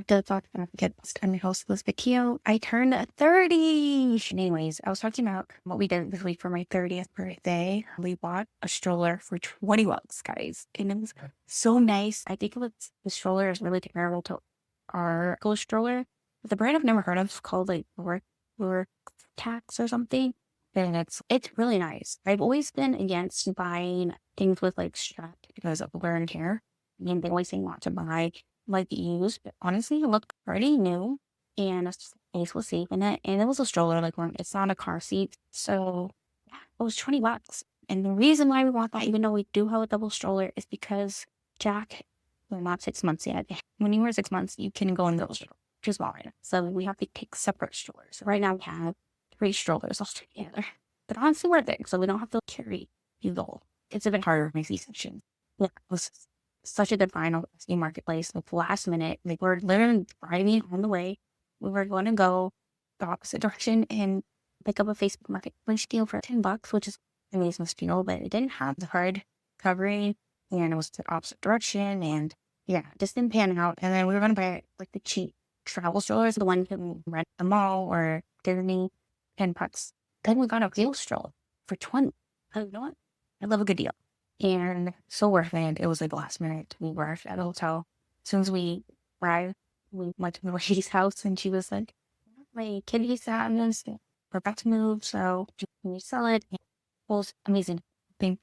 back to the thought that I get I'm your host, Elizabeth Keo. I turned 30. Anyways, I was talking about what we did this week for my 30th birthday. We bought a stroller for 20 bucks, guys. And it was so nice. I think the stroller is really comparable to our Go stroller. But the brand I've never heard of is called like work tax or something. And it's really nice. I've always been against buying things with like strap because of wear and tear. And they always say not to buy like used, but honestly, it looked pretty new, and Ace was safe in it, and it was a stroller, like it's not a car seat, so yeah, it was 20 bucks. And the reason why we want that, even though we do have a double stroller, is because Jack, well, not 6 months yet. When you were 6 months, you can go in the stroller, which is small right now. So we have to take separate strollers. Right now we have 3 strollers all together, but honestly worth it, so we don't have to carry you the whole. It's a bit harder for my C-section. Yeah, it was such a good find on the marketplace. Like last minute, like we're literally driving on the way. We were going to go the opposite direction and pick up a Facebook Marketplace deal for 10 bucks, which is an amazing deal, but it didn't have the hard covering and it was the opposite direction. And yeah, it just didn't pan out. And then we were going to buy like the cheap travel strollers, the ones that we rent at the mall or Disney, 10 bucks. Then we got a real stroller for 20. You know what? I love a good deal. And so worth it. It was like last minute. We were at a hotel. As soon as we arrived, we went to the lady's house and she was like, my kitty's out in this. We're about to move, so can we sell it? And it was amazing. Things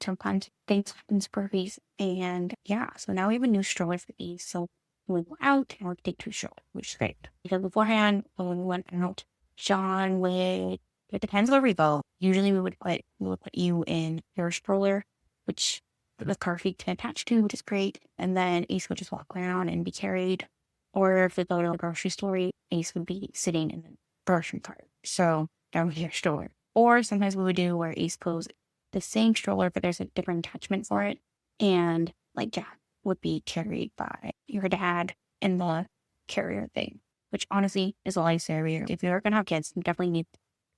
happens for these. And yeah, so now we have a new stroller for these. So when we go out and we take 2 strollers, which is great. Because beforehand, when we went out, Sean would, it depends where we go. Usually we would put you in your stroller, which the car seat can attach to, which is great. And then Ace would just walk around and be carried. Or if we go to the grocery store, Ace would be sitting in the grocery cart. So that would be your stroller. Or sometimes we would do where Ace pulls the same stroller, but there's a different attachment for it. And like Jack would be carried by your dad in the carrier thing, which honestly is a lifesaver. If you're going to have kids, you definitely need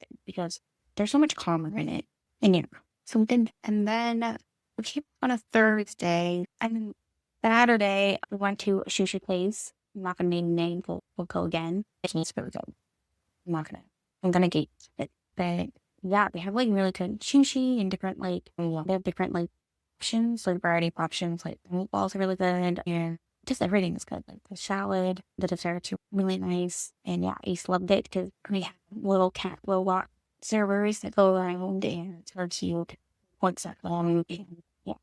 it because there's so much calmer in it. And yeah, so we did. And then we came on a Thursday, and Saturday we went to a sushi place. I'm not gonna name the name. We'll go again. It needs to go. I'm gonna gate it. But yeah, they have like really good sushi and different they have different like options, like variety of options. Like the meatballs are really good, and just everything is good. Like the salad, the desserts are really nice, and yeah, Ace loved it because we have little robot servers that go around and charge you once that long. And yeah,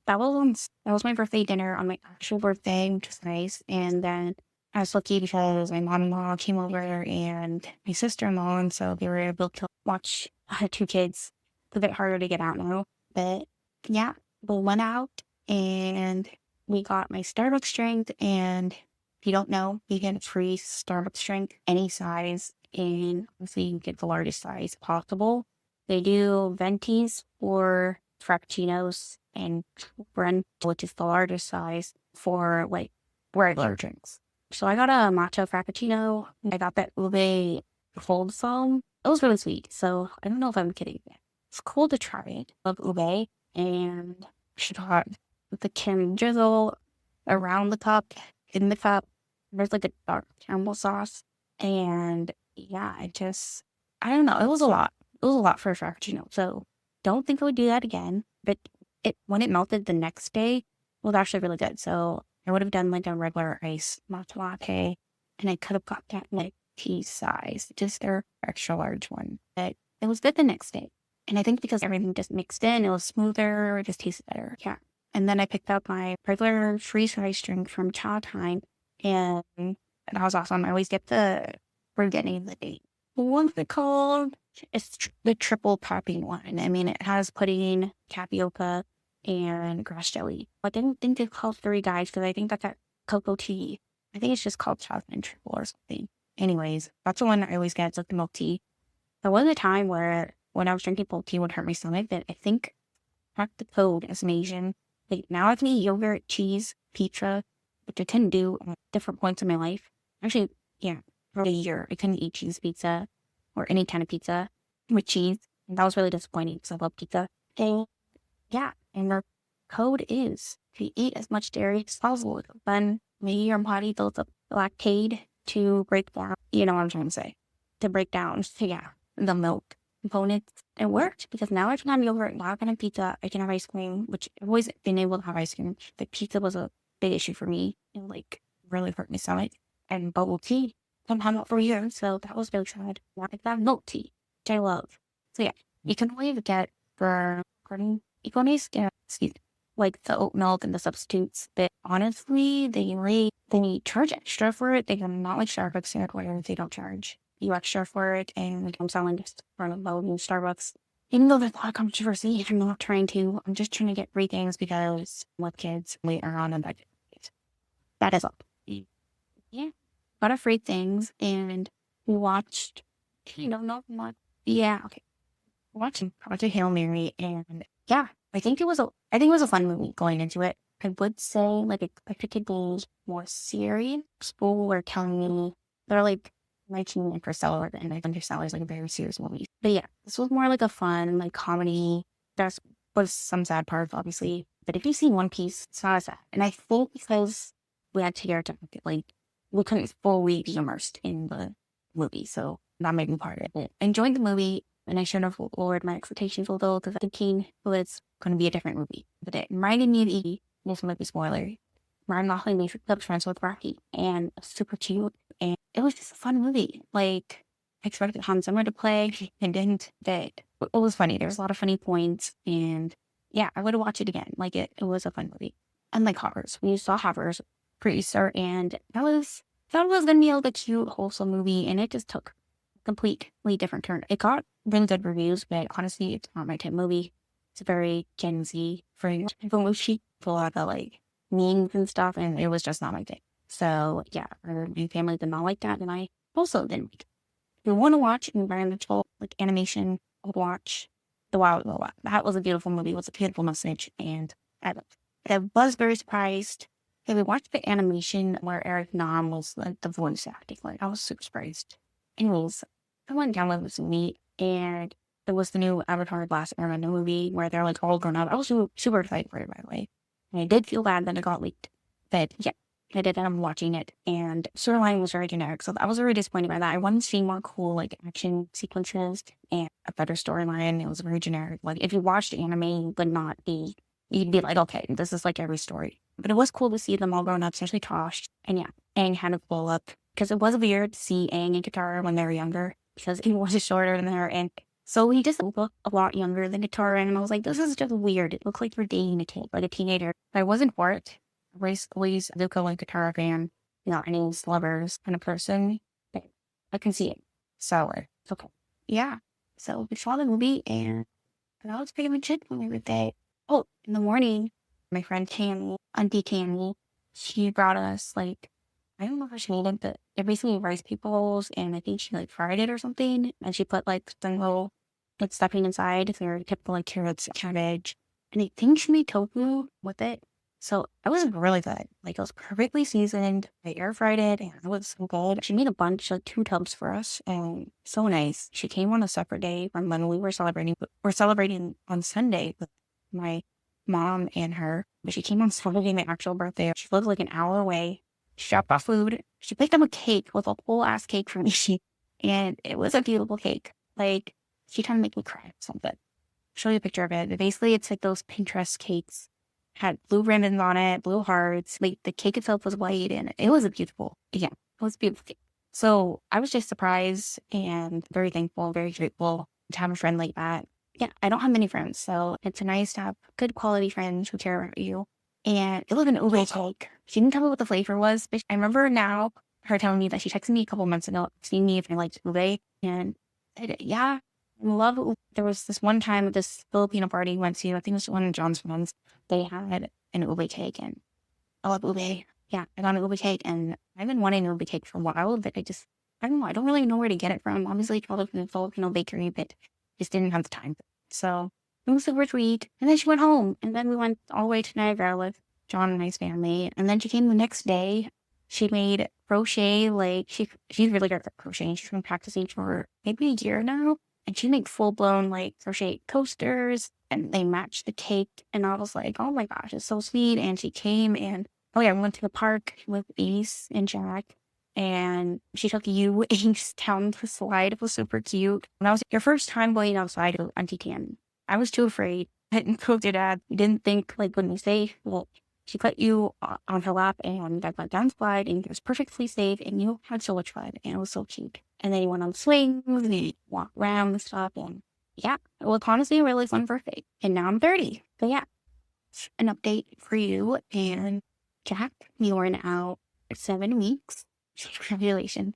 that was my birthday dinner on my actual birthday, which was nice. And then I was lucky because my mom-in-law came over and my sister-in-law, and so they were able to watch 2 kids. It's a bit harder to get out now, but yeah, we went out and we got my Starbucks drink. And if you don't know, you get a free Starbucks drink any size, and obviously you get the largest size possible. They do ventis for frappuccinos and Brent, which is the largest size for like regular drinks. So I got a matcha frappuccino. I got that ube cold foam. It was really sweet. So I don't know if I'm kidding. It's cool to try it. I love ube, and she got the caramel drizzle around the cup, in the cup. There's like a dark caramel sauce, and yeah, I don't know. It was a lot. It was a lot for a frappuccino. So don't think I would do that again. But when it melted the next day, it was actually really good. So I would have done like a regular ice matcha latte, and I could have got that like tea size, just their extra large one. But it was good the next day. And I think because everything just mixed in, it was smoother, it just tasted better. Yeah. And then I picked up my regular freeze-ice drink from Chow Time, and that was awesome. I always get forgetting the date. What's it called? It's the triple popping one. I mean, it has pudding, tapioca, and grass jelly. I didn't think it's called Three Guys because I think that's at cocoa tea. I think it's just called chocolate triple or something. Anyways, that's the one I always get. It's like the milk tea. There was a time where when I was drinking milk tea would hurt my stomach, but I think cracked the code as an Asian. Like now I can eat yogurt, cheese, pizza, which I couldn't do at different points in my life. Actually, yeah, for a year I couldn't eat cheese pizza or any kind of pizza with cheese. And that was really disappointing because I love pizza. And yeah, and the code is to eat as much dairy as possible. Then maybe your body builds up lactate to break down, you know what I'm trying to say, to break down, so yeah, the milk components. It worked because now I can have yogurt, now I can have pizza, I can have ice cream, which I've always been able to have ice cream. But pizza was a big issue for me and like really hurt my stomach. And bubble tea, somehow not for years, so that was really sad. Now I can have milk tea, which I love. So yeah, you can always get for garden, you can always get, excuse me, like the oat milk and the substitutes. But honestly, they charge extra for it. They are not like Starbucks here where they don't charge you extra for it, and I'm selling just for the low in Starbucks. Even though there's a lot of controversy, I'm not trying to. I'm just trying to get free things because with kids, we are on a budget. That is all. Yeah. Got a free things and we watched, not much. Yeah, okay. Watching Project Hail Mary, and yeah, I think it was a fun movie going into it. I would say like if it could be more serious. People were telling me they're like 19 Interstellar, and I think Interstellar is like a very serious movie. But yeah, this was more like a fun like comedy. There's was some sad parts, obviously. But if you see One Piece, it's not as sad. And I think because we had to get like we couldn't fully be immersed in the movie, so that made me part of it. Enjoying the movie, and I should have lowered my expectations a little because I'm thinking it's going to be a different movie. But it reminded me of E. This might be spoiler. Ryan Gosling makes club friends with Rocky, and super cute, and it was just a fun movie. Like I expected Hans Zimmer to play, and didn't. But it was funny. There was a lot of funny points, and yeah, I would have watched it again. Like it was a fun movie. Unlike Hoppers, we saw Hoppers producer, and that was gonna be a little bit cute, wholesome movie, and it just took a completely different turn. It got really good reviews, but honestly, it's not my type of movie. It's a very Gen Z for type of movie, a lot of like memes and stuff, and it was just not my thing. So yeah, my family did not like that, and I also didn't like it. If you want to watch environmental like animation, watch The Wild Wild West. That was a beautiful movie. It was a beautiful message, and I was very surprised. Okay, we watched the animation where Eric Nam was like the voice acting. Like I was super surprised. Anyways, I went down with this movie, and there was the new Avatar: The Last Airbender movie where they're like all grown up. I was super excited for it, by the way. And I did feel bad that it got leaked, but yeah, I did end up watching it, and storyline was very generic, so I was very disappointed by that. I wanted to see more cool like action sequences and a better storyline. It was very generic. Like if you watched anime, you would not be. You'd be like, okay, this is like every story. But it was cool to see them all grown up, especially Tosh. And yeah, Aang had a glow up. Because it was weird to see Aang and Katara when they were younger. Because he was shorter than her. And so he just looked a lot younger than Katara. And I was like, this is just weird. It looks like they're dating a kid, like a teenager. But I wasn't for it. I was always a Zuko and Katara fan. Aang's lovers kind of person. But I can see it. So it's okay. Yeah. So we saw the movie, and that was pretty much it for my birthday. Oh, in the morning, my friend Tammy, Auntie Tammy, she brought us like, I don't know how she made it, but they're basically rice peoples, and I think she like fried it or something, and she put like some little like stuffing inside. They're typical like carrots, cabbage, and I think she made tofu with it. So it was really good. Like it was perfectly seasoned. I air fried it, and it was so good. She made a bunch of 2 tubs for us, and so nice. She came on a separate day from when we were celebrating. We're celebrating on Sunday with my mom and her, but she came on Saturday, my actual birthday. She lived like an hour away. She dropped off food. She picked up a cake with a whole ass cake for me. And it was a beautiful cake. Like, she kind of made me cry or something. I'll show you a picture of it. But basically, it's like those Pinterest cakes. Had blue ribbons on it, blue hearts. Like, the cake itself was white, and it was a beautiful, yeah, it was a beautiful cake. So I was just surprised and very thankful, very grateful to have a friend like that. Yeah, I don't have many friends, so it's nice to have good quality friends who care about you. And it was an ube cake. She didn't tell me what the flavor was, but I remember now her telling me that she texted me a couple months ago, asking me if I liked ube. And yeah, I love ube. There was this one time at this Filipino party we went to, I think it was one of John's friends, they had an ube cake, and I love ube. Yeah, I got an ube cake, and I've been wanting an ube cake for a while, but I don't know, I don't really know where to get it from. Obviously, it's probably from the Filipino bakery, but just didn't have the time. So it was super sweet. And then she went home. And then we went all the way to Niagara with John and I's family. And then she came the next day. She made crochet, like she's really good at crocheting. She's been practicing for maybe a year now. And she made full-blown like crochet coasters, and they matched the cake. And I was like, oh my gosh, it's so sweet. And she came and Oh yeah, we went to the park with Ace and Jack, and she took you Ace down the slide. It was super cute. When I was your first time going outside with Auntie Tan, I was too afraid. I didn't go to Dad. We didn't think like when we say, well, she put you on her lap and I went down the slide and it was perfectly safe and you had so much fun and it was so cute. And then you went on swings and you walked around and stuff and yeah, it was honestly a really fun birthday. And now I'm 30. So yeah, an update for you and Jack. You are now 7 weeks. Congratulations.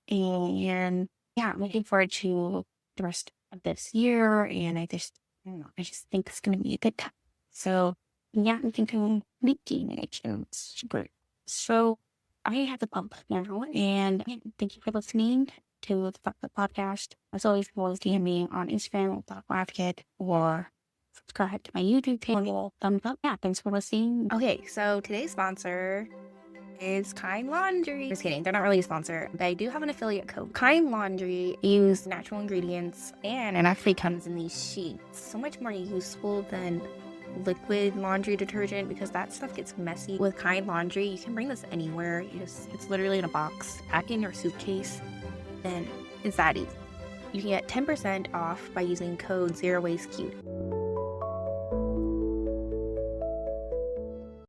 And yeah, I'm looking forward to the rest of this year. And I don't know, I just think it's going to be a good time. So yeah, I'm thinking late teenage and it's super. So I have the pump now. And yeah, thank you for listening to the podcast. As always, you can always DM me on Instagram, Advocate, or subscribe to my YouTube channel. Thumbs up. Yeah, thanks for listening. Okay, so today's sponsor is Kind Laundry. Just kidding, they're not really a sponsor, but I do have an affiliate code. Kind Laundry use natural ingredients and it actually comes in these sheets. So much more useful than liquid laundry detergent because that stuff gets messy. With Kind Laundry, you can bring this anywhere. It's literally in a box, pack in your suitcase, and it's that easy. You can get 10% off by using code ZeroWasteCute.